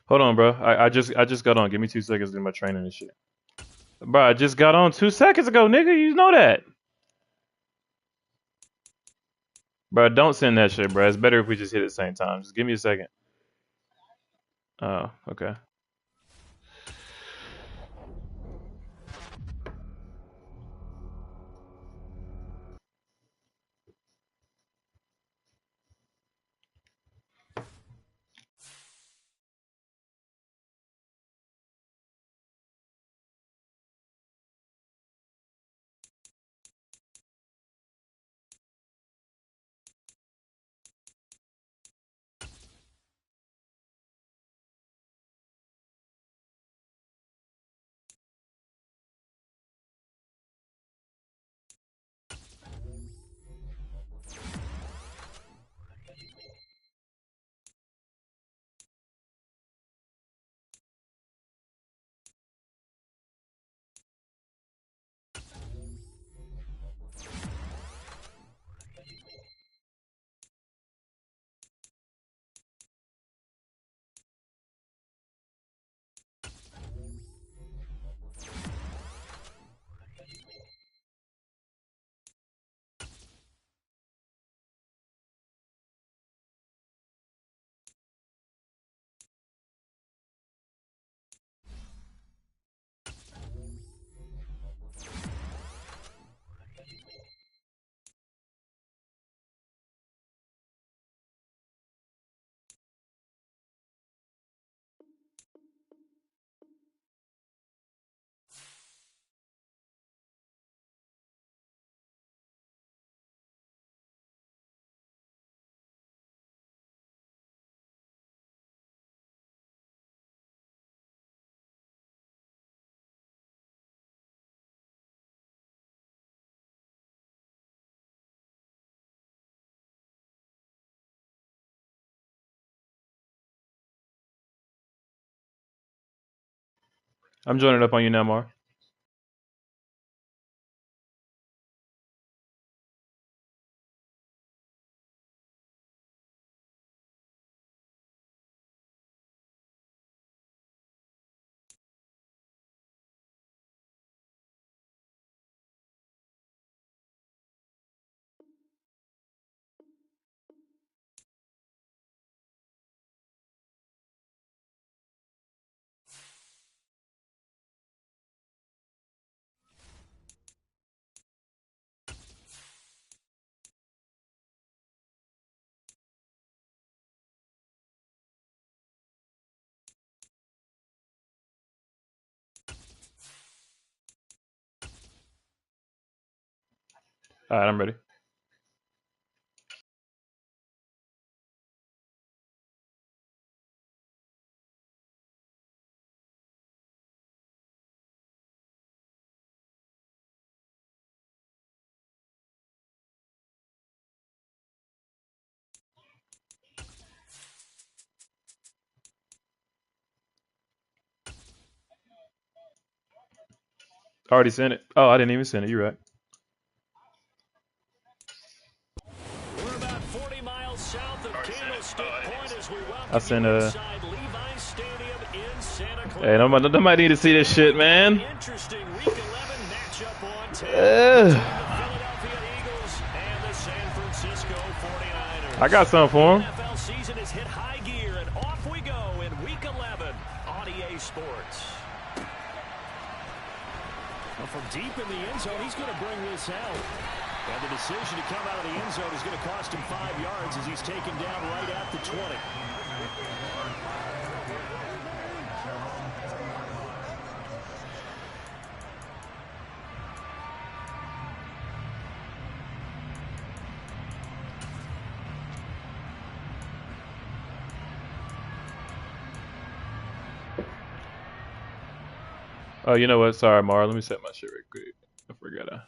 Hold on, bro. I just got on. Give me 2 seconds to do my training and shit. Bro, I just got on 2 seconds ago, nigga. You know that. Bro, don't send that shit, bro. It's better if we just hit at the same time. Just give me a second. Oh, okay. I'm joining up on you now, Mar. All right, I'm ready. Already sent it. Oh, I didn't even send it. You're right. We're about 40 miles south of Candlestick Point as we I welcome sent you a. inside Levi's Stadium in Santa Hey, Clara. nobody need to see this shit, man. Interesting Week 11 matchup on tap between the Philadelphia Eagles and the San Francisco 49ers. I got something for him. The NFL season has hit high gear, and off we go in Week 11 on EA Sports. Well, from deep in the end zone, he's going to bring this out. And the decision to come out of the end zone is going to cost him 5 yards as he's taken down right at the 20. Oh, you know what? Sorry, Mar. Let me set my shit real quick. I forgot.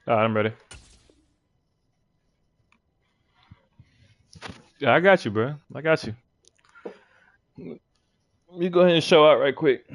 All right, I'm ready. Yeah, I got you, bro. I got you. You go ahead and show out right quick.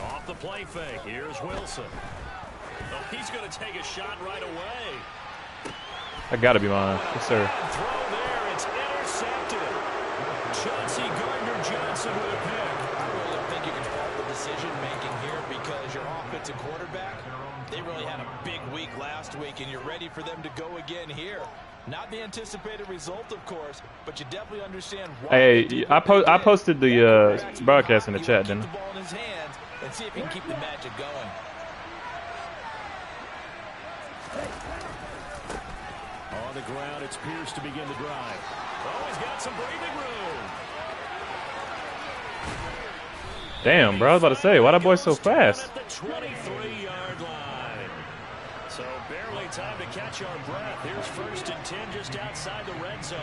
Off the play fake. Here's Wilson. Oh, he's going to take a shot right away. I gotta be mine. Yes, sir. Throw there. It's intercepted. Chauncey Gardner-Johnson with a pick. I really don't think you can fault the decision making here because your offensive quarterback, they really had a big week last week, and you're ready for them to go again here. Not the anticipated result, of course, but you definitely understand why. Hey, I posted the broadcast in the chat, didn't I? The ball in his hands and see if he can keep the magic going. On the ground, it's Pierce to begin the drive. Oh, he's got some breathing room. Damn, bro. I was about to say, why that boy so fast? At the 23-yard line. So barely time to catch our breath. Here's 1st and 10 just outside the red zone.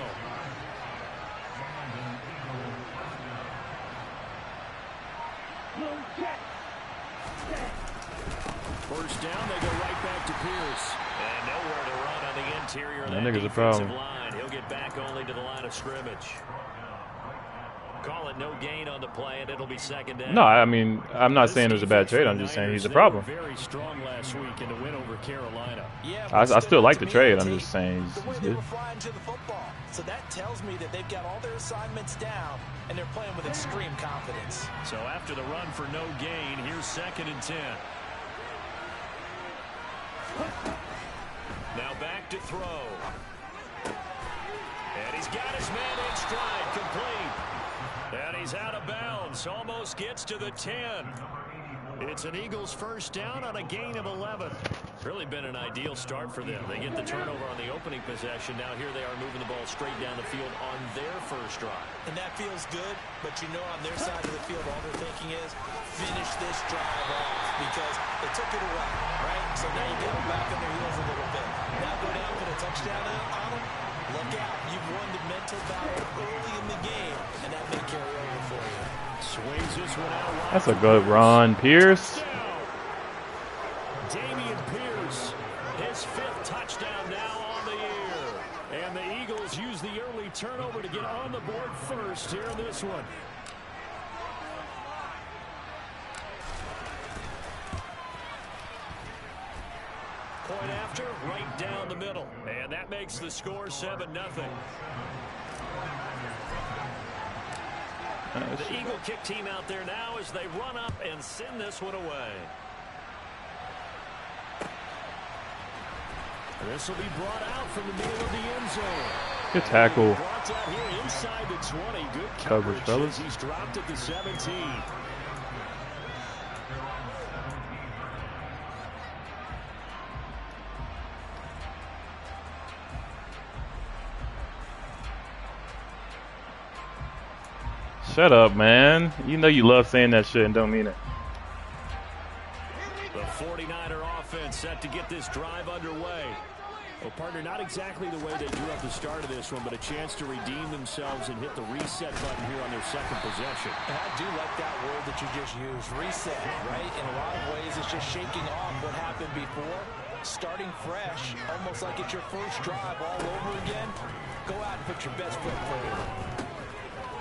First down, they go right back to Pierce. And nowhere to run on the interior of that nigga's a defensive problem. line. He'll get back only to the line of scrimmage. Call it no gain on the play, and it'll be 2nd down. No, I mean, I'm not saying it was a bad trade. I'm just saying he's a problem. Very strong last week in the win over Carolina. Yeah, I still like the trade. I'm just saying the way he's they good. were flying to the football. So that tells me that they've got all their assignments down and they're playing with extreme confidence. So after the run for no gain, here's 2nd and 10. Now back to throw. And he's got his man in stride, complete. And he's out of bounds, almost gets to the 10. It's an Eagles first down on a gain of 11. Really been an ideal start for them. They get the turnover on the opening possession. Now here they are moving the ball straight down the field on their first drive. And that feels good, but you know on their side of the field, all they're thinking is finish this drive off because they took it away, right? So now you get them back on their heels a little bit. Now go down for the touchdown on them. Look out. You've won the mental battle early in the game, and that may carry over for you. Swings this one out wide. That's a good run, Pierce. Dameon Pierce, his 5th touchdown now on the year. And the Eagles use the early turnover to get on the board first here in this one. Point after, right down the middle. And that makes the score 7-0. The Eagle kick team out there now as they run up and send this one away. This will be brought out from the middle of the end zone. Good tackle. Brought out here inside the 20. Good Coverage, coverage fellas. as he's dropped at the 17. Shut up, man. You know you love saying that shit and don't mean it. The 49er offense set to get this drive underway. Well, partner, not exactly the way they drew up the start of this one, but a chance to redeem themselves and hit the reset button here on their 2nd possession. And I do like that word that you just used, reset, right? In a lot of ways, it's just shaking off what happened before, starting fresh, almost like it's your first drive all over again. Go out and put your best foot forward.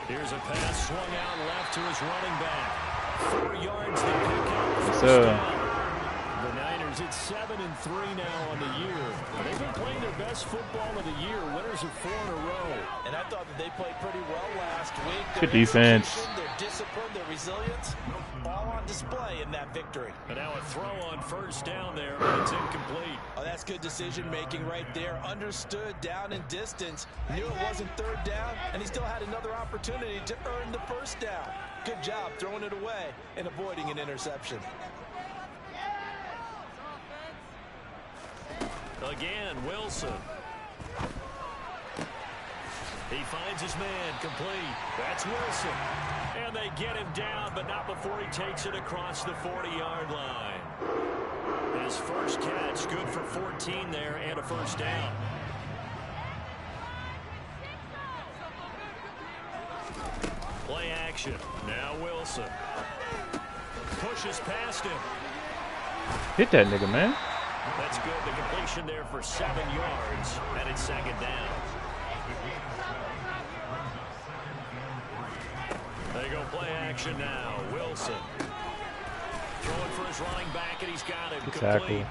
Here's a pass swung out left to his running back. 4 yards to pick up. So, The Niners at 7-3 now on the year. They've been playing their best football of the year. Winners of 4 in a row. And I thought that they played pretty well last week. good defense. Their discipline, their resilience, all on on display in that victory. And now a throw on first down there, but it's incomplete. Oh, that's good decision-making right there. Understood down and distance. Knew it wasn't third down, and he still had another opportunity to earn the first down. Good job throwing it away and avoiding an interception. Again, Wilson. He finds his man, complete. That's Wilson. And they get him down, but not before he takes it across the 40-yard line. His first catch, good for 14 there and a first down. Play action. Now Wilson. Pushes past him. Hit that nigga, man. That's good. The completion there for 7 yards, and it's second down. They go play action now. Wilson. Throwing for his running back, and he's got him complete.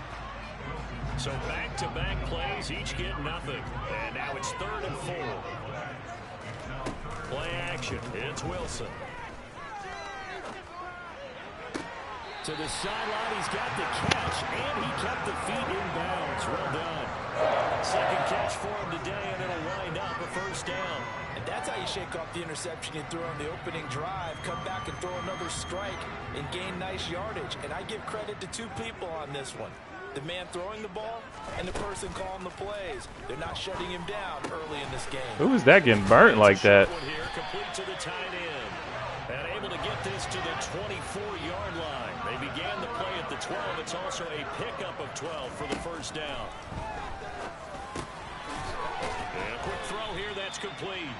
So back-to-back plays, each get nothing. And now it's 3rd and 4. Play action. It's Wilson. To the sideline, he's got the catch, and he kept the feet in bounds. Well done. Second catch for him today, and it'll wind up a first down. And that's how you shake off the interception you threw on the opening drive. Come back and throw another strike and gain nice yardage. And I give credit to 2 people on this one. The man throwing the ball and the person calling the plays. They're not shutting him down early in this game. Who is that getting burnt like that? Here, complete to the tight end. And able to get this to the 24-yard line. They began the play at the 12. It's also a pickup of 12 for the first down. And a quick throw here, that's complete.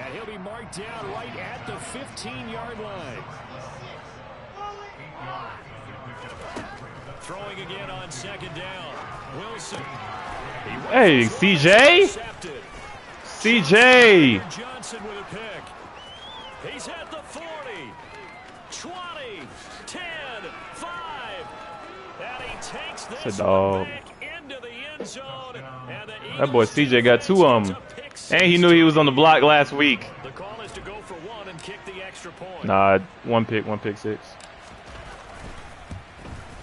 And he'll be marked down right at the 15-yard line. Throwing again on second down. Wilson. Hey, CJ? CJ! Johnson with a pick. He's at the 40, 20, 10, 5. And he takes this one back into the end zone. And the That boy CJ got 2 of them. And he knew he was on the block last week. The call is to go for 1 and kick the extra point. Nah, one pick 6.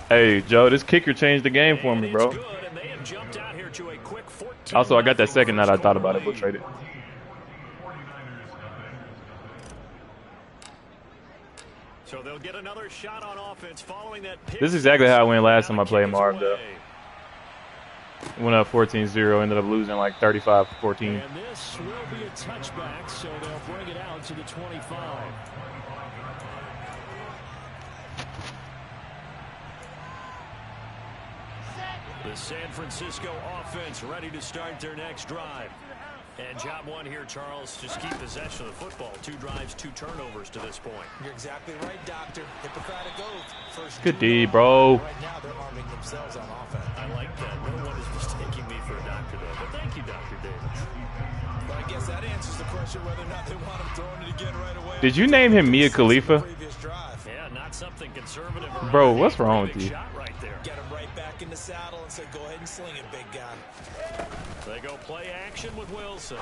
Hey, Joe, this kicker changed the game for me, bro. Also, I got that second that I thought about it. We'll trade it. So they'll get another shot on offense following that pick. This is exactly how I went last time I played Marv, though. Went up 14-0, ended up losing like 35-14. And this will be a touchback, so they'll bring it out to the 25. The San Francisco offense ready to start their next drive. And job 1 here, Charles, just keep possession of the football. 2 drives, 2 turnovers to this point. You're exactly right, Doctor. Hippocratic oath. First Good D, bro. Right now, they're arming themselves on offense. I like that. No one is mistaking me for a doctor, though. But thank you, Dr. Davis. But I guess that answers the question whether or not they want him throwing it again right away. Did you name him Mia Khalifa? Yeah, not something conservative. Bro, what's wrong with you? Shot right there. Get him right back in the saddle and say, go ahead and sling it, big guy. They go play action with Wilson.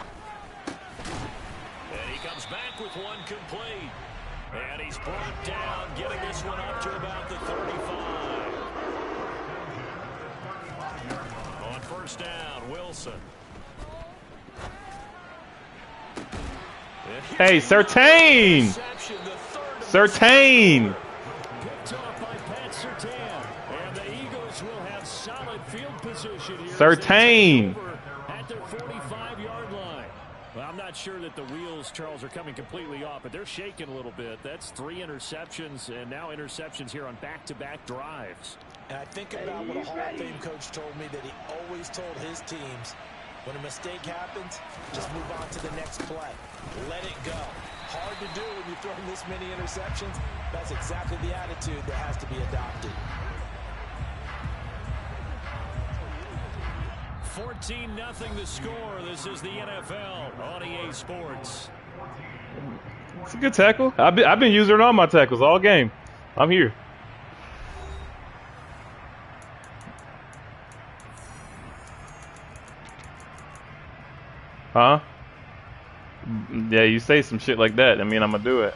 And he comes back with 1 complete. And he's brought down, getting this one up to about the 35. On first down, Wilson. Hey, Surtain! Surtain! Picked off by Pat Surtain. And the Eagles will have solid field position here. Surtain! At their 45-yard line. Well, I'm not sure that the wheels, Charles, are coming completely off, but they're shaking a little bit. That's 3 interceptions, and now interceptions here on back-to-back drives. And I think about what a Hall of Fame coach told me that he always told his teams, when a mistake happens, just move on to the next play. Let it go. Hard to do when you're throwing this many interceptions. That's exactly the attitude that has to be adopted. 14-0 the score. This is the NFL on EA Sports. It's a good tackle. I've been using all my tackles all game. I'm here. Huh? Yeah, you say some shit like that, I mean, I'm gonna do it.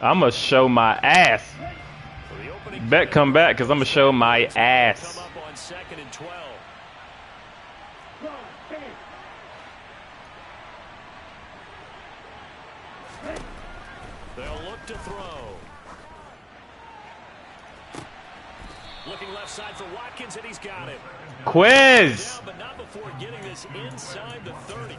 I'ma show my ass. Bet come back, because I'm going to show my ass. Come up on 2nd and 12. They'll look to throw. Looking left side for Watkins, and he's got it. Quiz. Down, but not before getting this inside the 30.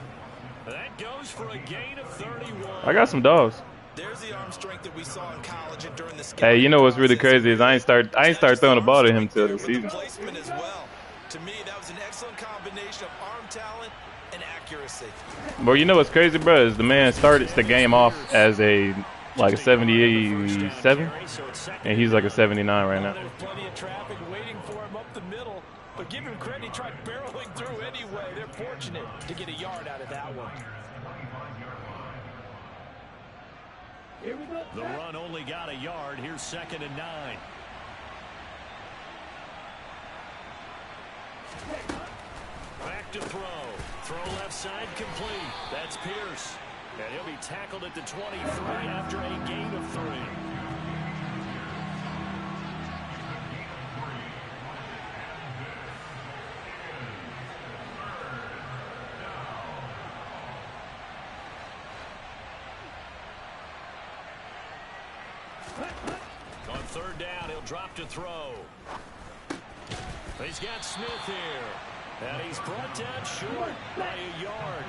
That goes for a gain of 31. I got some dogs. There's the arm strength that we saw in college and during the Hey, you know what's really crazy is I ain't start throwing the ball to him till the season. Placement as well. To me, that was an excellent combination of arm talent and accuracy. But you know what's crazy, bro, is the man started the game off as a 77, and he's like a 79 right now. There's plenty of traffic waiting for him up the middle, but give him credit, he tried barreling through anyway. They're fortunate to get a yard out of that one. The run only got a yard. Here's 2nd and 9. Back to throw. Throw left side complete. That's Pierce. And he'll be tackled at the 23 after a gain of 3. On 3rd down, he'll drop to throw. He's got Smith here. And he's brought down short by a yard.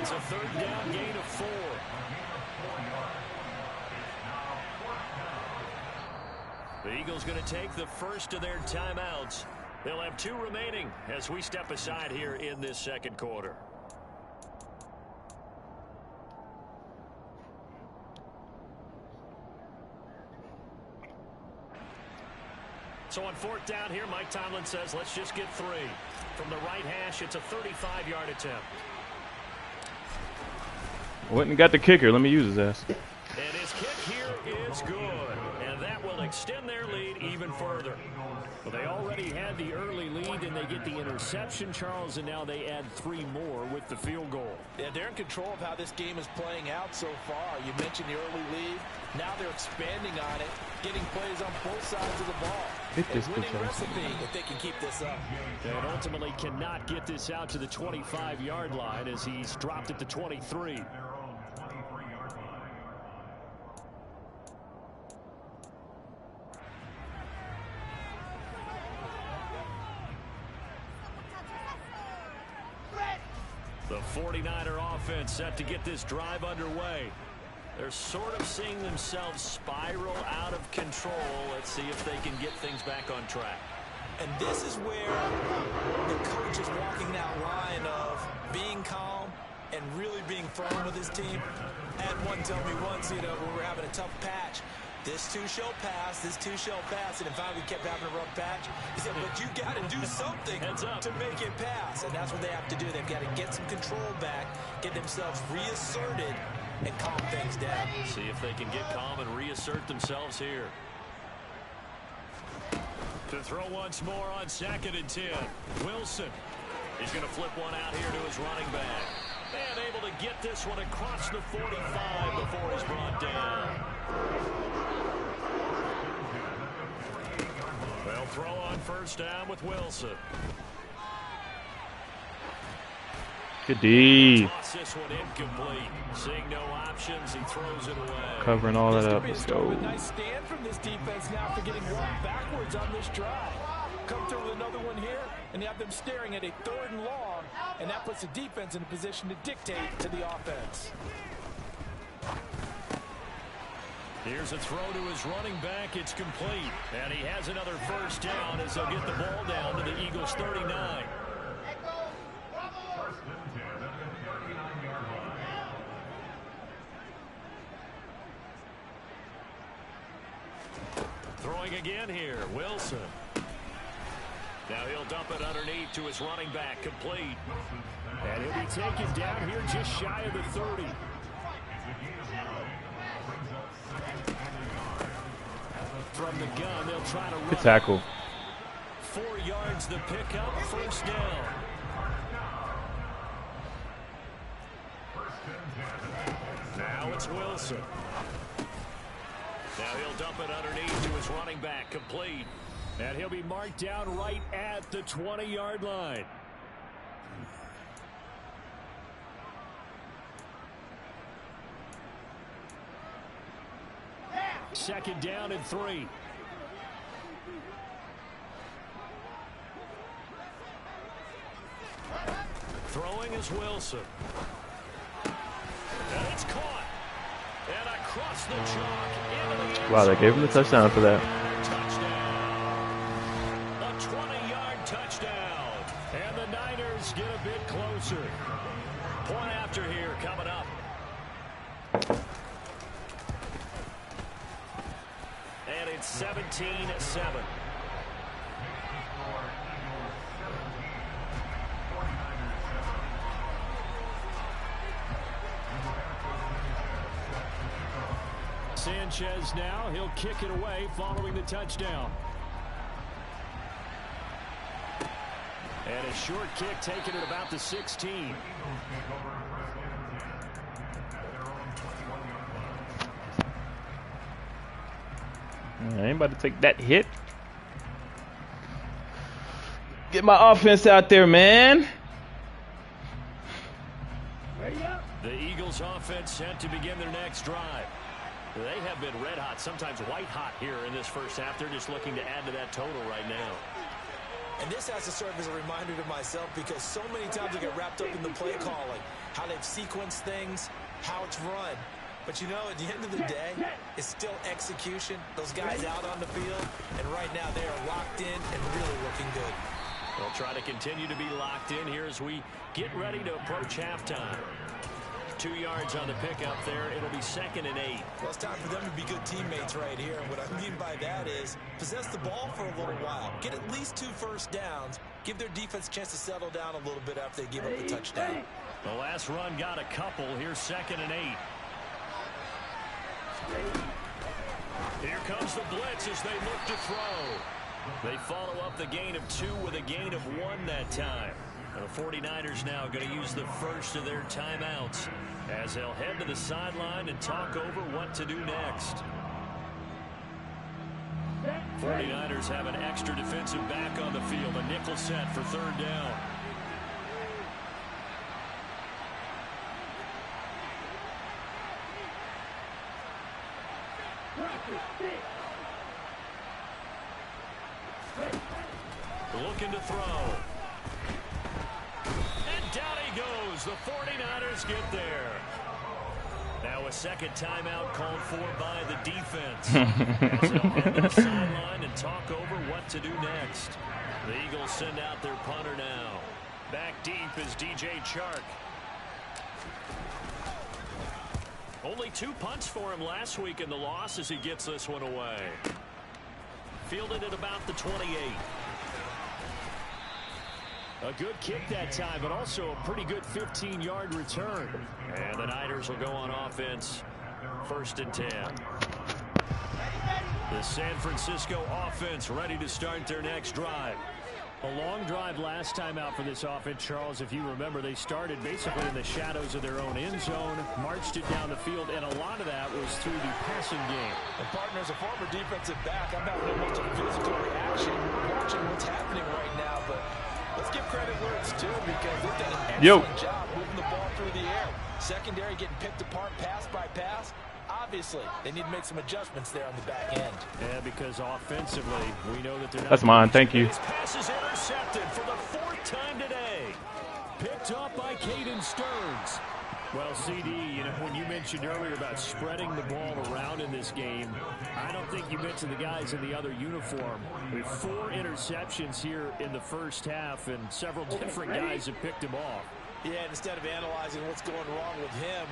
It's a 3rd down gain of 4. The Eagles going to take the first of their timeouts. They'll have 2 remaining as we step aside here in this 2nd quarter. So on 4th down here, Mike Tomlin says, let's just get 3. From the right hash, it's a 35-yard attempt. Went and got the kicker. Let me use his ass. And his kick here is good. And that will extend their lead even further. Well, they already had the early lead, and they get the interception, Charles, and now they add 3 more with the field goal. Yeah, they're in control of how this game is playing out so far. You mentioned the early lead. Now they're expanding on it, getting plays on both sides of the ball. A winning recipe if they can keep this up. And ultimately cannot get this out to the 25-yard line as he's dropped at the 23. The 49er offense set to get this drive underway. They're sort of seeing themselves spiral out of control. Let's see if they can get things back on track. And this is where the coach is walking that line of being calm and really being firm with his team. I had one tell me once, when we were having a tough patch, this too shall pass, this too shall pass, and in fact we kept having a rough patch. He said, but you got to do something to make it pass, and that's what they have to do. They've got to get some control back, get themselves reasserted, and calm things down. See if they can get calm and reassert themselves here. To throw once more on 2nd and 10. Wilson. He's going to flip one out here to his running back. And able to get this one across the 45 before he's brought down. They'll throw on 1st down with Wilson. Good D. Toss this one incomplete. Seeing no options, he throws it away. Covering all that up. Let's go. Nice stand from this defense now for getting walked backwards on this drive. Come through with another one here, and you have them staring at a 3rd and long, and that puts the defense in a position to dictate to the offense. Here's a throw to his running back. It's complete. And he has another 1st down as they'll get the ball down to the Eagles' 39. Throwing again here, Wilson. Now he'll dump it underneath to his running back, complete. And he'll be taken down here just shy of the 30. From the gun, they'll try to run. Good tackle. 4 yards the pickup, 1st down. Now it's Wilson. Now he'll dump it underneath to his running back, complete. And he'll be marked down right at the 20-yard line. Second down and 3. Throwing is Wilson. And it's caught. And across the chalk into the end. Wow, they gave him the touchdown for that. A 20-yard touchdown. And the Niners get a bit closer. Point after here coming up. And it's 17-7. Sanchez now, he'll kick it away following the touchdown. And a short kick taken at about the 16. Anybody take that hit? Get my offense out there, man. The Eagles offense set to begin their next drive. They have been red hot, sometimes white hot here in this first half. They're just looking to add to that total right now. And this has to serve as a reminder to myself because so many times I get wrapped up in the play calling, how they've sequenced things, how it's run. But you know, at the end of the day, it's still execution. Those guys out on the field, and right now they are locked in and really looking good. They'll try to continue to be locked in here as we get ready to approach halftime. 2 yards on the pickup there. It'll be 2nd and 8. Well, it's time for them to be good teammates right here. And what I mean by that is possess the ball for a little while. Get at least 2 first downs. Give their defense a chance to settle down a little bit after they give up the touchdown. The last run got a couple. Here's 2nd and 8. Here comes the blitz as they look to throw. They follow up the gain of 2 with a gain of 1 that time. The 49ers now going to use the first of their timeouts as they'll head to the sideline and talk over what to do next. 49ers have an extra defensive back on the field, a nickel set for 3rd down. Looking to throw. And down he goes. The 49ers get there. Now a second timeout called for by the defense. As they'll head to the sideline and talk over what to do next. The Eagles send out their punter now. Back deep is DJ Chark. Only 2 punts for him last week in the loss as he gets this one away. Fielded at about the 28. A good kick that time, but also a pretty good 15-yard return. And the Niners will go on offense. 1st and 10. The San Francisco offense ready to start their next drive. A long drive last time out for this offense, Charles. If you remember, they started basically in the shadows of their own end zone, marched it down the field, and a lot of that was through the passing game. And partner, as a former defensive back, I'm having almost a physical reaction watching what's happening right now, but let's give credit where it's due because they've done an excellent job moving the ball through the air. Secondary getting picked apart pass by pass. Obviously, they need to make some adjustments there on the back end. Yeah, because offensively, we know that they're not. That's mine. Thank you. His pass is intercepted for the 4th time today. Picked up by Caden Stearns. Well, CD, you know, when you mentioned earlier about spreading the ball around in this game, I don't think you mentioned the guys in the other uniform. With 4 interceptions here in the first half, and several different guys have picked him off. Yeah, and instead of analyzing what's going wrong with him,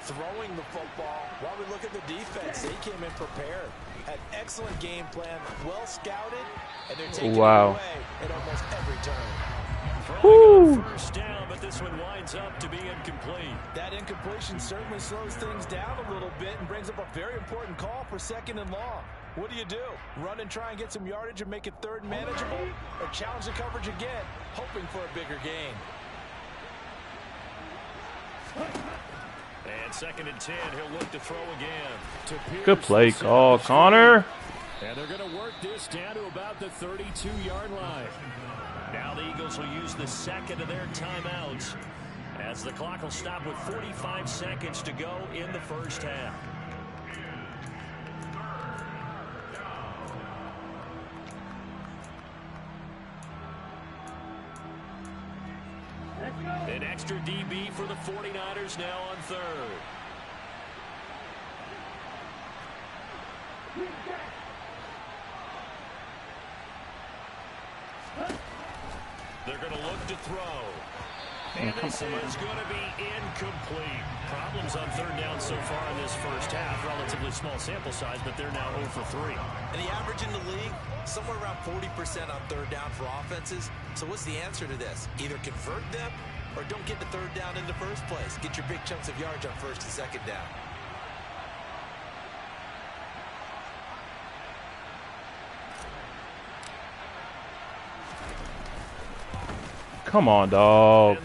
throwing the football, while we look at the defense, they came in prepared. Had excellent game plan, well scouted, and they're taking it away at almost every turn. Woo! First down, but this one winds up to be incomplete. That incompletion certainly slows things down a little bit and brings up a very important call for 2nd and long. What do? Run and try and get some yardage and make it 3rd and manageable? Or challenge the coverage again, hoping for a bigger gain? And 2nd and 10, he'll look to throw again. Good play call, Connor. And they're going to work this down to about the 32-yard line. Now the Eagles will use the 2nd of their timeouts as the clock will stop with 45 seconds to go in the first half. An extra DB for the 49ers now on 3rd. They're going to look to throw. And this is going to be incomplete. Problems on 3rd down so far in this first half. Relatively small sample size, but they're now 0 for 3. And the average in the league, somewhere around 40% on 3rd down for offenses. So what's the answer to this? Either convert them or don't get the 3rd down in the first place. Get your big chunks of yards on 1st and 2nd down. Come on, dog.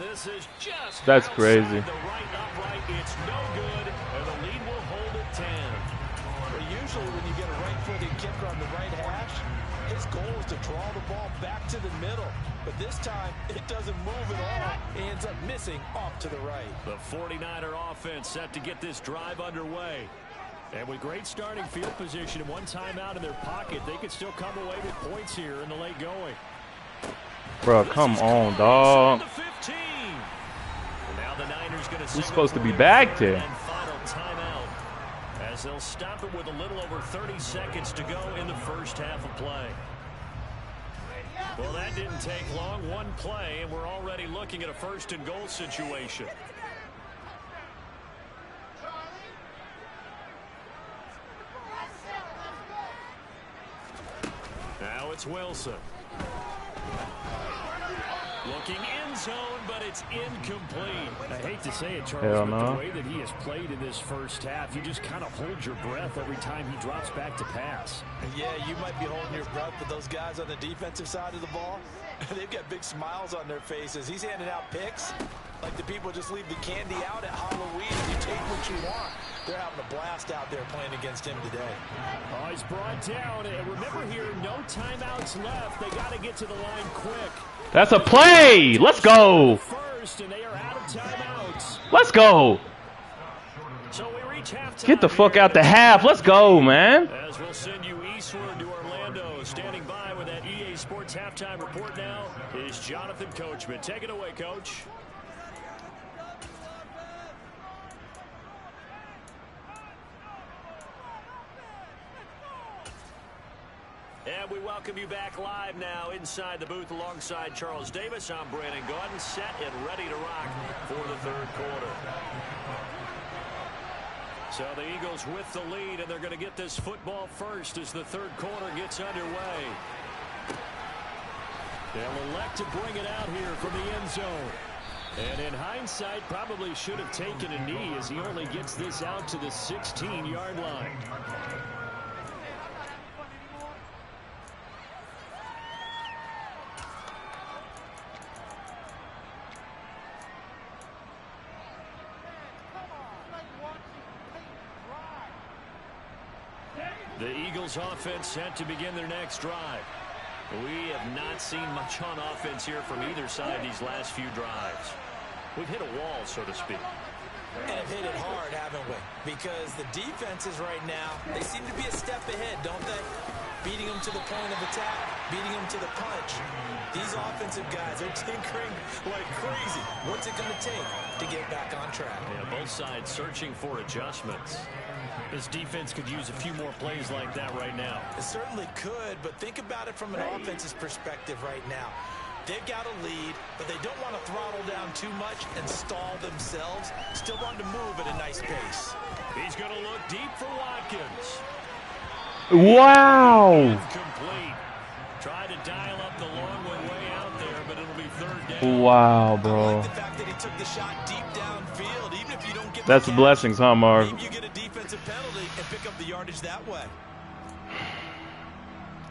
That's crazy. The right upright, it's no good, and the lead will hold at 10. Well, usually when you get a right-footed kicker on the right hash, his goal is to draw the ball back to the middle. But this time, it doesn't move at all. He ends up missing off to the right. The 49er offense set to get this drive underway. And with great starting field position and one timeout in their pocket, they could still come away with points here in the late going. Bro, come on, dog. We're supposed to be back there. Final timeout as they'll stop it with a little over 30 seconds to go in the first half of play. Well, that didn't take long. One play, and we're already looking at a 1st and goal situation. Now it's Wilson. Looking end zone, but it's incomplete. I hate to say it, Charles, but the way that he has played in this first half, you just kind of hold your breath every time he drops back to pass. Yeah, you might be holding your breath, but those guys on the defensive side of the ball, they've got big smiles on their faces. He's handing out picks like the people just leave the candy out at Halloween. You take what you want. They're having a blast out there playing against him today. Oh, he's brought down. And remember here, no timeouts left. They got to get to the line quick. That's a play. Let's go. First, and they are out of timeouts. Let's go. So we reach halftime. Get the fuck out the half. Let's go, man. As we'll send you eastward to Orlando. Standing by with that EA Sports halftime report now is Jonathan Coachman. Take it away, Coach. And we welcome you back live now inside the booth alongside Charles Davis. I'm Brandon Gaudin, set and ready to rock for the 3rd quarter. So the Eagles with the lead, and they're going to get this football first as the 3rd quarter gets underway. They'll elect to bring it out here from the end zone. And in hindsight, probably should have taken a knee as he only gets this out to the 16-yard line. The Eagles offense set to begin their next drive. We have not seen much on offense here from either side these last few drives. We've hit a wall, so to speak. And have hit it hard, haven't we? Because the defenses right now, they seem to be a step ahead, don't they? Beating them to the point of attack, beating them to the punch. These offensive guys are tinkering like crazy. What's it going to take to get back on track? Yeah, both sides searching for adjustments. This defense could use a few more plays like that right now. It certainly could, but think about it from an offense's perspective right now. They've got a lead, but they don't want to throttle down too much and stall themselves. Still want to move at a nice pace. He's going to look deep for Watkins. Wow. Incomplete. Try to dial up the long one way out there, but it'll be 3rd down. Wow, bro. I like the fact that he took the shot deep downfield, even if you don't get That's the blessings, huh, Marv? maybe you get a defensive penalty and pick up the yardage that way.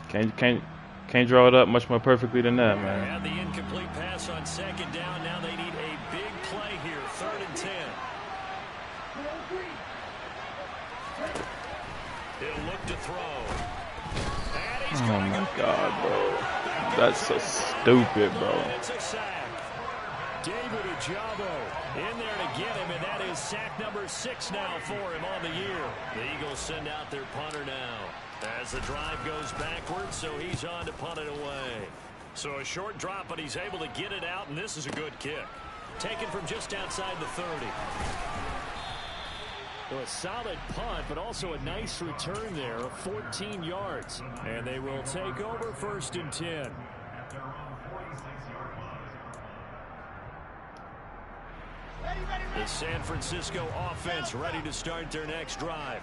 Can't draw it up much more perfectly than that, man. And the incomplete pass on 2nd down. Now they need a big play here. 3rd and 10. He'll look to throw. Oh my God, bro. That's so stupid, bro. It's a sack. David Ojabo in there to get him, and that is sack number 6 now for him on the year. The Eagles send out their punter now as the drive goes backwards, so he's on to punt it away. So a short drop, but he's able to get it out, and this is a good kick. Taken from just outside the 30. Well, a solid punt, but also a nice return there of 14 yards. And they will take over 1st and 10. The San Francisco offense ready to start their next drive.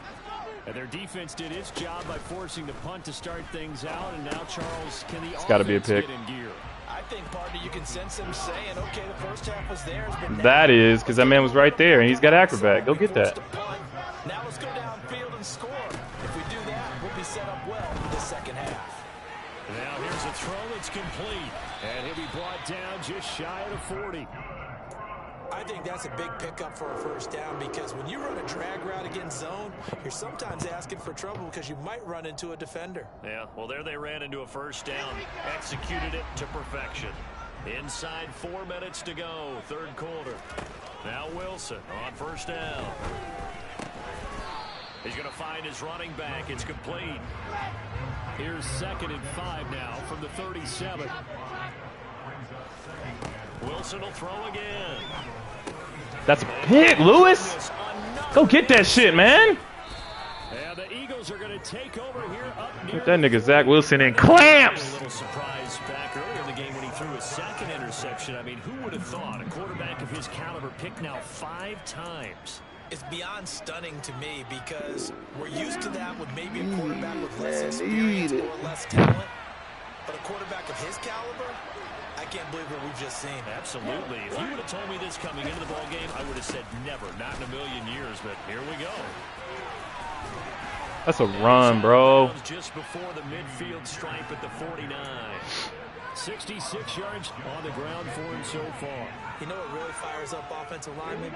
And their defense did its job by forcing the punt to start things out. And now, Charles, can the offense get in gear? I think, partner, you can sense him saying, okay, the first half was theirs, but That is because that man was right there, and he's got acrobat. Go get that. Now let's go downfield and score. If we do that, we'll be set up well for the second half. Now here's a throw that's complete. And he'll be brought down just shy of the 40. I think that's a big pickup for a first down because when you run a drag route against zone, you're sometimes asking for trouble because you might run into a defender. Yeah, well, there they ran into a first down. Executed it to perfection. Inside 4 minutes to go, 3rd quarter. Now Wilson on first down. He's going to find his running back. It's complete. Here's 2nd and 5 now from the 37. Wilson will throw again. That's a pick, Lewis. Go get that shit, man. And the Eagles are going to take over here up near Get that nigga Zach Wilson in clamps. A little surprise back earlier in the game when he threw his 2nd interception. I mean, who would have thought a quarterback of his caliber picked now 5 times? It's beyond stunning to me because we're used to that with maybe a quarterback with less experience or less talent. But a quarterback of his caliber, I can't believe what we've just seen. Absolutely. If you would have told me this coming into the ballgame, I would have said never, not in a million years, but here we go. That's a run, bro. Just before the midfield stripe at the 49. 66 yards on the ground for him so far. You know what really fires up offensive linemen?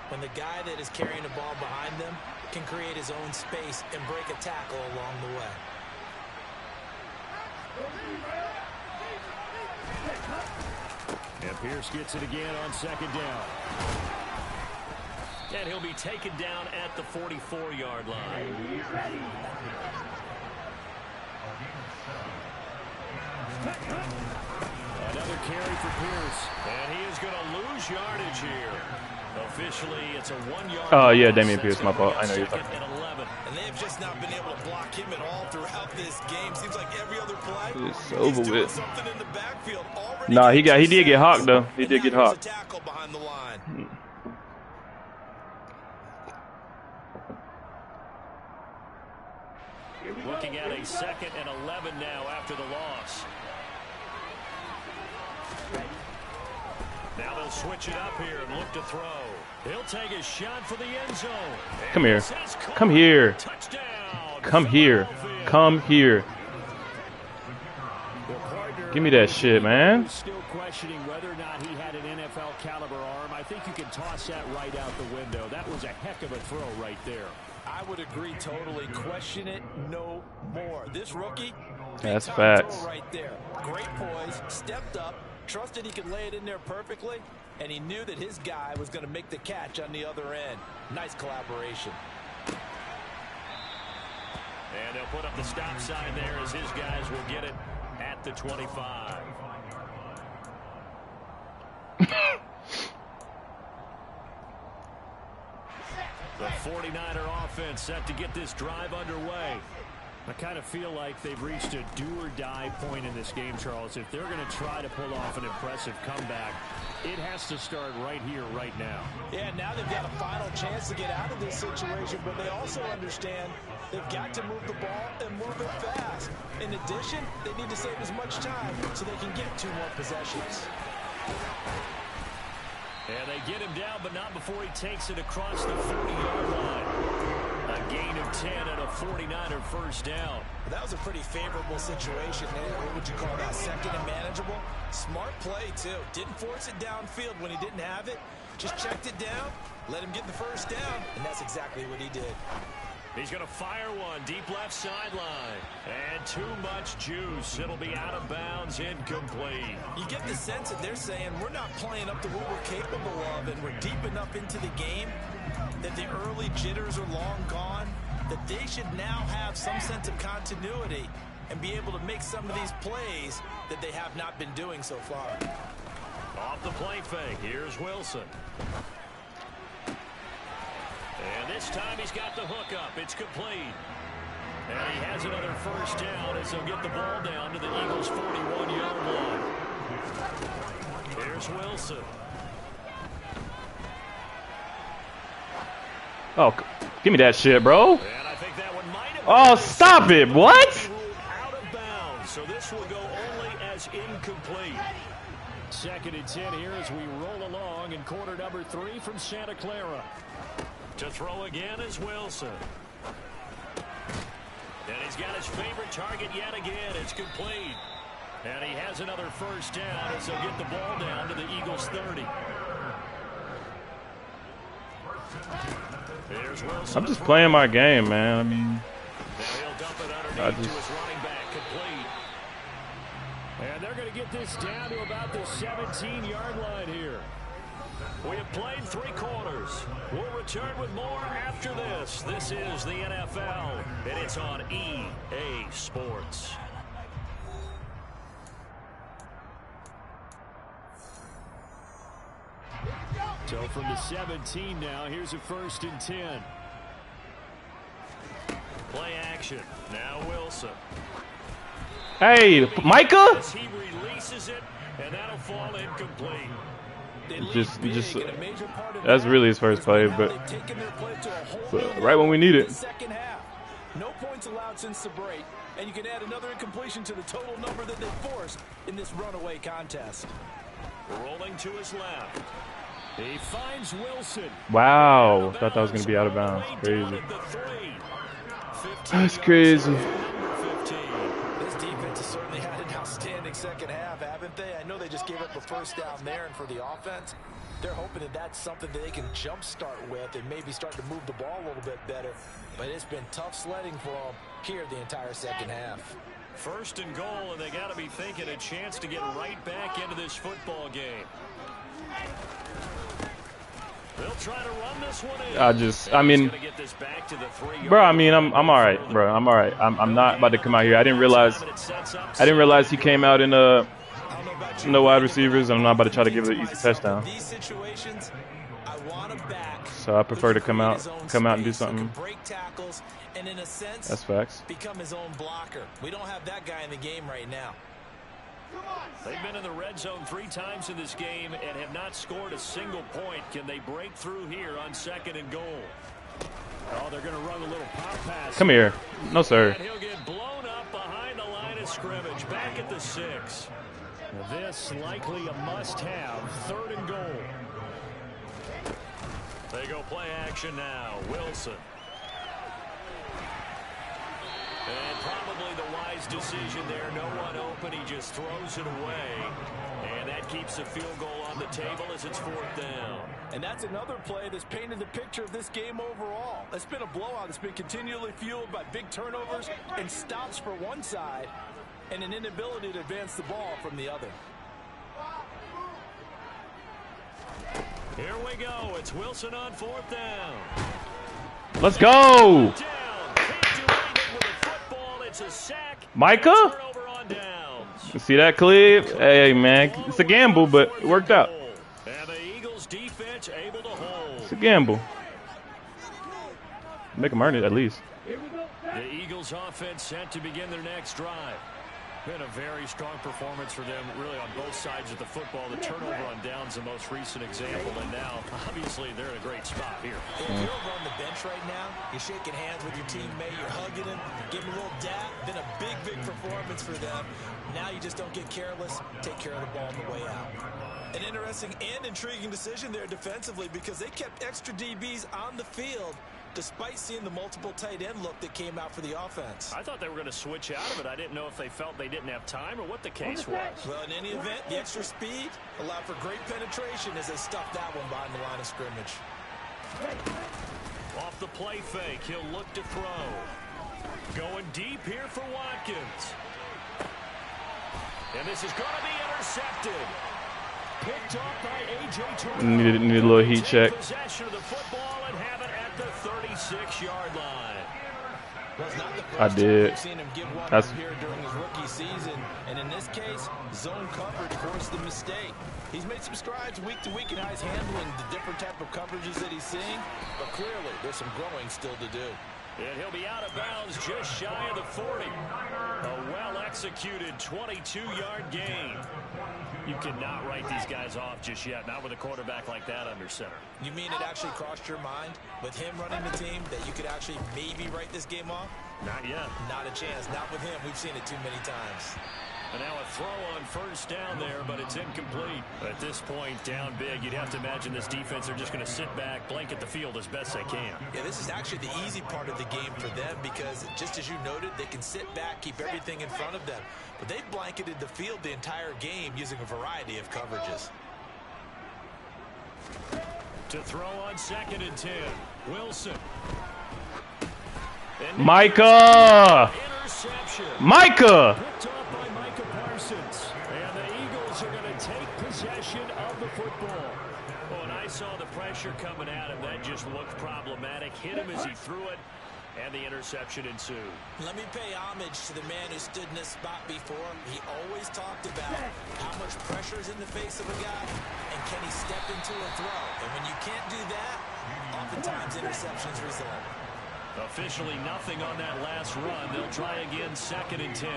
When the guy that is carrying the ball behind them can create his own space and break a tackle along the way. And Pierce gets it again on 2nd down. And he'll be taken down at the 44-yard line. Another carry for Pierce. And he is going to lose yardage here. Officially, it's a 1-yard. Oh, yeah, Damian Pierce, my fault. I know you're talking. And they've just not been able to block him at all throughout this game. Seems like every other play, it's over he's with. something in the backfield. Nah, he did get hawked though. He did get hawked. Tackle behind the line. Looking at a 2nd and 11 now after the loss. Now they'll switch it up here and look to throw. He'll take a shot for the end zone. Come here. Come here. Come here. Come here. Give me that shit, man. Still questioning whether or not he had an NFL caliber arm. I think you can toss that right out the window. That was a heck of a throw right there. I would agree totally. Question it no more. This rookie, That's facts. right there. Great poise, stepped up, trusted he could lay it in there perfectly, and he knew that his guy was going to make the catch on the other end. Nice collaboration. And they'll put up the stop sign there as his guys will get it at the 25. The 49er offense set to get this drive underway. I kind of feel like they've reached a do-or-die point in this game, Charles. If they're going to try to pull off an impressive comeback, it has to start right here, right now. Yeah, now they've got a final chance to get out of this situation, but they also understand they've got to move the ball and move it fast. In addition, they need to save as much time so they can get 2 more possessions. And they get him down, but not before he takes it across the 40-yard line. A gain of 10 and a 49er first down. That was a pretty favorable situation. What would you call that? 2nd and manageable? Smart play, too. Didn't force it downfield when he didn't have it. Just checked it down, let him get the first down, and that's exactly what he did. He's going to fire one deep left sideline. And too much juice. It'll be out of bounds, incomplete. You get the sense that they're saying we're not playing up to what we're capable of, and we're deep enough into the game that the early jitters are long gone, that they should now have some sense of continuity and be able to make some of these plays that they have not been doing so far. Off the play fake, here's Wilson. And this time he's got the hook up. It's complete. And he has another first down as they'll get the ball down to the Eagles' 41-yard line. Here's Wilson. Oh, give me that shit, bro. And I think that one might have Oh, stop it. What? out of bounds, so this will go only as incomplete. 2nd and 10 here as we roll along in quarter number 3 from Santa Clara. To throw again is Wilson. And he's got his favorite target yet again. It's complete. And he has another first down as they'll get the ball down to the Eagles' 30. There's Wilson. I'm just playing my game, man. I mean, Now he'll dump it underneath to his running back, complete. And they're going to get this down to about the 17-yard line here. We have played 3 quarters. We'll return with more after this. This is the NFL, and it's on EA Sports. So from the 17 now, here's a 1st and 10. Play action. Now Wilson. hey, Micah? He releases it, and that'll fall incomplete. Just that's really his first play, but right when we need it. Second half. No points allowed since the break, and you can add another incompletion to the total number that they forced in this runaway contest. Rolling to his left. He finds Wilson. Wow, thought that was gonna be out of bounds. Crazy. That's crazy. This defense has certainly had an outstanding second half, haven't they? I know they just gave up a first down there, and for the offense, they're hoping that that's something that they can jumpstart with and maybe start to move the ball a little bit better. But it's been tough sledding for them here the entire second half. 1st and goal, and they got to be thinking a chance to get right back into this football game. They'll try to run this one in. I mean, bro, I mean, I'm all right, bro. I'm all right. I'm not about to come out here. I didn't realize he came out in no wide receivers. I'm not about to try to give it an easy touchdown. These situations, I want to back. So I prefer to come out and do something. Break tackles, and in a sense, that's facts. Become his own blocker. We don't have that guy in the game right now. They've been in the red zone 3 times in this game and have not scored a single point. Can they break through here on 2nd and goal? Oh, they're going to run a little pop pass. Come here. No, sir. And he'll get blown up behind the line of scrimmage. Back at the 6. This likely a must-have. 3rd and goal. They go play action now. Wilson. And probably the wise decision there. No one open. He just throws it away. And that keeps the field goal on the table as it's 4th down. And that's another play that's painted the picture of this game overall. It's been a blowout. It's been continually fueled by big turnovers and stops for one side and an inability to advance the ball from the other. Here we go. It's Wilson on 4th down. Let's go. It's a sack. Micah? See that clip? Hey, man. It's a gamble, but it worked out. And the Eagles defense able to hold. It's a gamble. Make them earn it at least. The Eagles offense set to begin their next drive. Been a very strong performance for them, really, on both sides of the football. The turnover on downs, the most recent example, and now, obviously, they're in a great spot here. If you're over on the bench right now, you're shaking hands with your teammate, you're hugging him, giving him a little dap. Been a big, big performance for them. Now you just don't get careless. Take care of the ball on the way out. An interesting and intriguing decision there defensively because they kept extra DBs on the field despite seeing the multiple tight end look that came out for the offense. I thought they were going to switch out of it. I didn't know if they felt they didn't have time or what the case was. Well, in any event, the extra speed allowed for great penetration as they stuffed that one behind the line of scrimmage. Off the play fake, he'll look to throw. Going deep here for Watkins. And this is going to be intercepted. Picked off by A.J. Terrell. Need a little heat check. Possession of the football and have it at the 36-yard line. Well, it's not the I first did. time we've seen him give one That's here during his rookie season, and in this case, zone coverage forced the mistake. He's made some strides week to week in how he's handling the different type of coverages that he's seeing, but clearly there's some growing still to do. And he'll be out of bounds just shy of the 40. A well-executed 22-yard gain. You cannot write these guys off just yet, not with a quarterback like that under center. You mean it actually crossed your mind with him running the team that you could actually maybe write this game off? Not yet. Not a chance. Not with him. We've seen it too many times. And now a throw on first down there, but it's incomplete. At this point, down big, you'd have to imagine this defense are just going to sit back, blanket the field as best they can. Yeah, this is actually the easy part of the game for them because, just as you noted, they can sit back, keep everything in front of them. But they blanketed the field the entire game using a variety of coverages. To throw on 2nd and 10, Wilson. Micah! Interception. Micah! Picked off by Micah Parsons. And the Eagles are going to take possession of the football. Oh, and I saw the pressure coming at him. That just looked problematic. Hit him as he threw it, and the interception ensued. Let me pay homage to the man who stood in this spot before. He always talked about how much pressure is in the face of a guy, and can he step into a throw. And when you can't do that, oftentimes interceptions result. Officially nothing on that last run. They'll try again, 2nd and 10.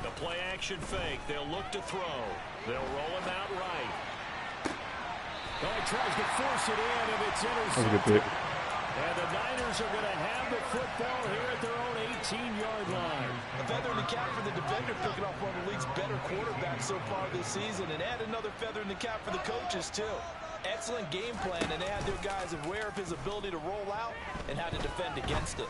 The play action fake. They'll look to throw. They'll roll him out right. Oh, he tries to force it in, and it's intercepted. That was a good pick. And the Niners are going to have the football here at their own 18-yard line. A feather in the cap for the defender, picking off one of the league's better quarterbacks so far this season, and add another feather in the cap for the coaches, too. Excellent game plan, and they had their guys aware of his ability to roll out and how to defend against it.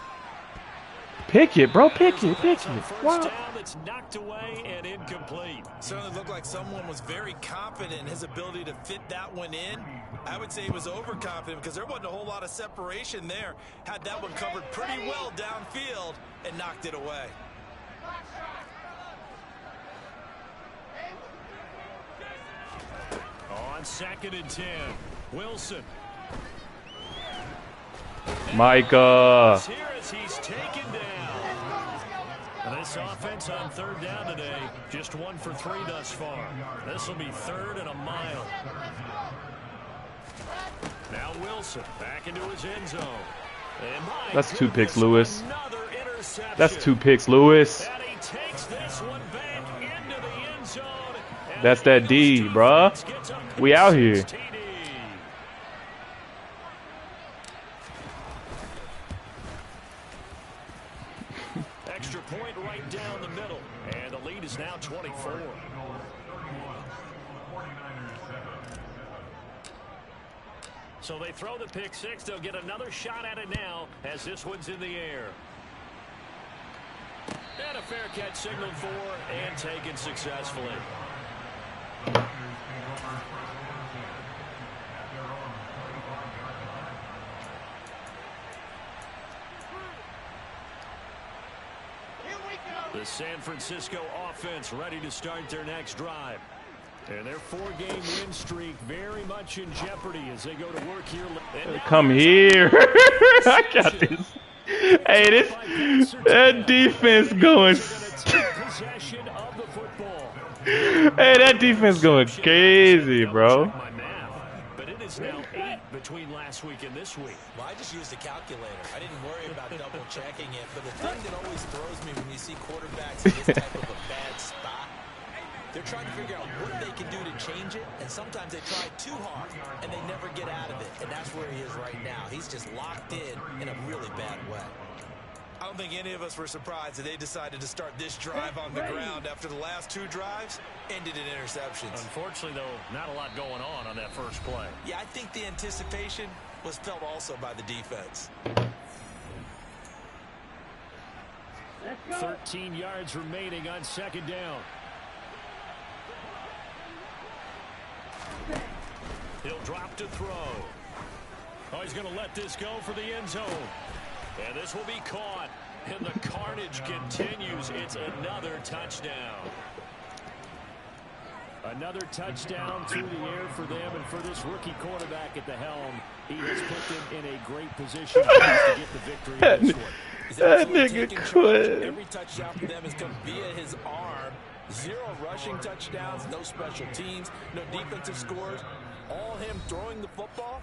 Pick it, bro. Pick it. Pick it. First down that's knocked away and incomplete. Certainly looked like someone was very confident in his ability to fit that one in. I would say he was overconfident because there wasn't a whole lot of separation there. Had that one covered pretty well downfield and knocked it away. On 2nd and 10, Wilson. Micah. Here as he's taken down. And this offense on 3rd down today, just 1 for 3 thus far. This will be 3rd and a mile. Now Wilson back into his end zone. And That's 2 picks, Lewis. another interception. That's 2 picks, Lewis. And he takes this one back into the end zone. And That's that D, bruh. We out here. Extra point right down the middle. And the lead is now 24. So they throw the pick 6. They'll get another shot at it now as this one's in the air. And a fair catch signaled for and taken successfully. The San Francisco offense ready to start their next drive. And their 4-game win streak very much in jeopardy as they go to work here. Come here. I got this. Hey, that defense going. Hey, that defense going crazy, bro. But it is now 8 between last week and this week. Well, I just used a calculator. I didn't worry about double checking it. But the thing that always throws me when you see quarterbacks in this type of a bad spot, they're trying to figure out what they can do to change it, and sometimes they try too hard, and they never get out of it, and that's where he is right now. He's just locked in a really bad way. I don't think any of us were surprised that they decided to start this drive on the ground after the last 2 drives ended in interceptions. Unfortunately, though, not a lot going on that first play. Yeah, I think the anticipation was felt also by the defense. 13 yards remaining on second down. He'll drop to throw. Oh, he's going to let this go for the end zone. And this will be caught. And the carnage continues. It's another touchdown. Another touchdown through the air for them. And for this rookie quarterback at the helm, he has put them in a great position to get the victory in this one. That nigga quit. Every touchdown for them has come via his arm. 0 rushing touchdowns, no special teams, no defensive scores. All him throwing the football.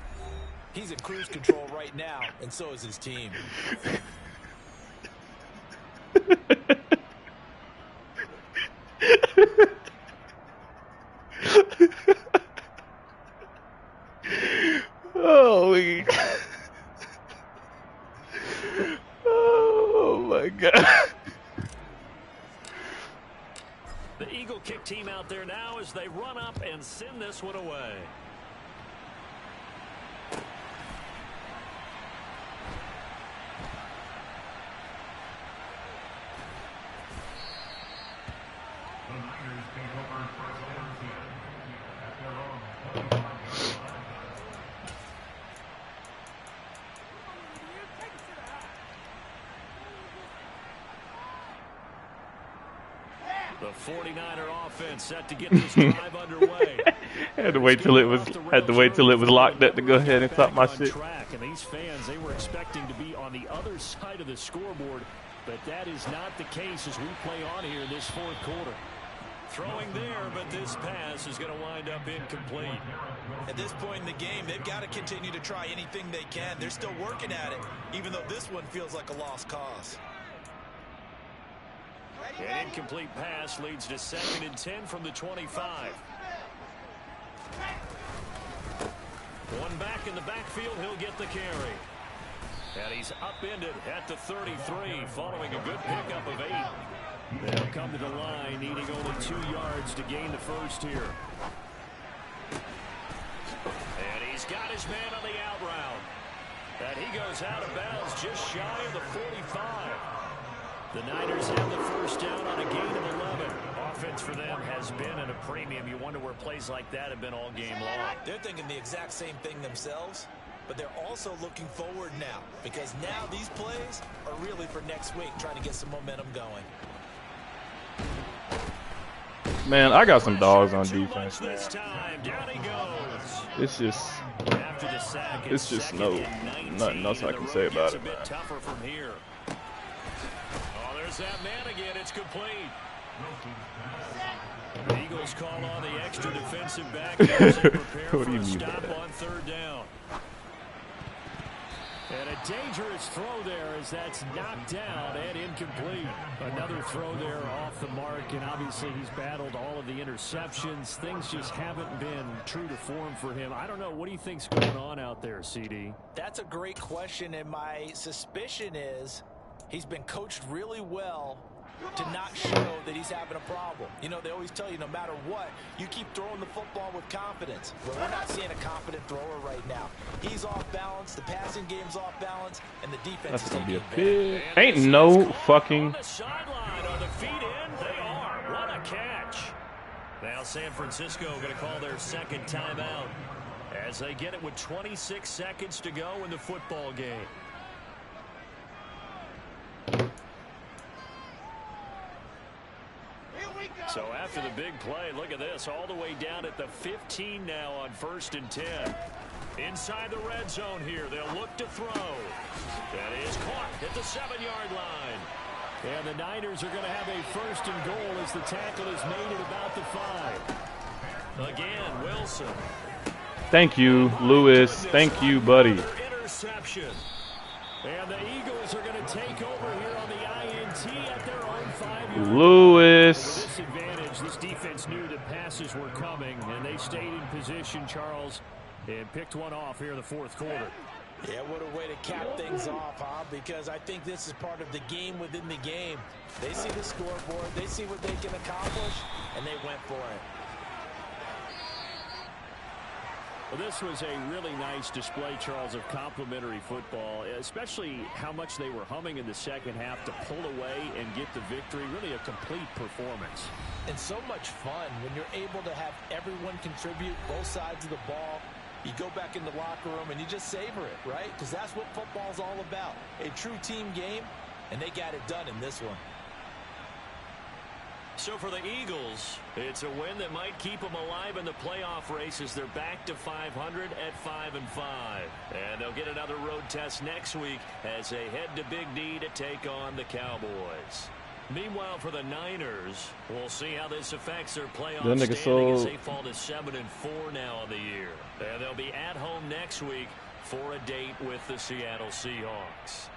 He's in cruise control right now, and so is his team. Oh, oh my God. The Eagle kick team out there now as they run up and send this one away. The 49er offense set to get this drive underway. Had to wait till it was locked up to go ahead and stop my shit. And these fans, they were expecting to be on the other side of the scoreboard, but that is not the case as we play on here in this fourth quarter. Throwing there, but this pass is going to wind up incomplete. At this point in the game, they've got to continue to try anything they can. They're still working at it, even though this one feels like a lost cause. An incomplete pass leads to 2nd and 10 from the 25. One back in the backfield, he'll get the carry. And he's upended at the 33 following a good pickup of 8. They'll come to the line needing only 2 yards to gain the first here. And he's got his man on the out route. And he goes out of bounds just shy of the 45. The Niners have the first down on a gain of 11. Offense for them has been at a premium. You wonder where plays like that have been all game long. They're thinking the exact same thing themselves, but they're also looking forward now because now these plays are really for next week, trying to get some momentum going. Man, I got some dogs on defense, man. Down he goes. It's just nothing else I can say about it, man. Tougher from here. Oh, there's that man again. It's complete. The Eagles call on the extra defensive back as they prepare for a stop on 3rd down. And a dangerous throw there as that's knocked down and incomplete. Another throw there off the mark, and obviously he's battled all of the interceptions. Things just haven't been true to form for him. I don't know. What do you think's going on out there, CD? That's a great question, and my suspicion is he's been coached really well to not show that he's having a problem. You know, they always tell you no matter what, you keep throwing the football with confidence. Well, we're not seeing a confident thrower right now. He's off balance, the passing game's off balance, and the defense is taking advantage. Ain't no fucking... On the sideline, on the feet in, they are. What a catch. Now San Francisco going to call their 2nd timeout as they get it with 26 seconds to go in the football game. So after the big play, look at this, all the way down at the 15 now on 1st and 10. Inside the red zone here, they'll look to throw. That is caught at the 7-yard line. And the Niners are going to have a 1st and goal as the tackle is made at about the 5. Again, Wilson. Thank you, Lewis. Thank you, buddy. Interception. And the Eagles are going to take over here on the INT at their own 5-yard line. Lewis. With this advantage, this defense knew that passes were coming, and they stayed in position, Charles, and picked one off here in the 4th quarter. Yeah, what a way to cap things off, huh? Because I think this is part of the game within the game. They see the scoreboard, they see what they can accomplish, and they went for it. Well, this was a really nice display, Charles, of complimentary football, especially how much they were humming in the second half to pull away and get the victory. Really a complete performance. And so much fun when you're able to have everyone contribute, both sides of the ball. You go back in the locker room and you just savor it, right? Because that's what football's all about. A true team game, and they got it done in this one. So for the Eagles, it's a win that might keep them alive in the playoff race as they're back to 500 at 5-5. And they'll get another road test next week as they head to Big D to take on the Cowboys. Meanwhile, for the Niners, we'll see how this affects their playoff standing as they fall to 7-4 now on the year. And they'll be at home next week for a date with the Seattle Seahawks.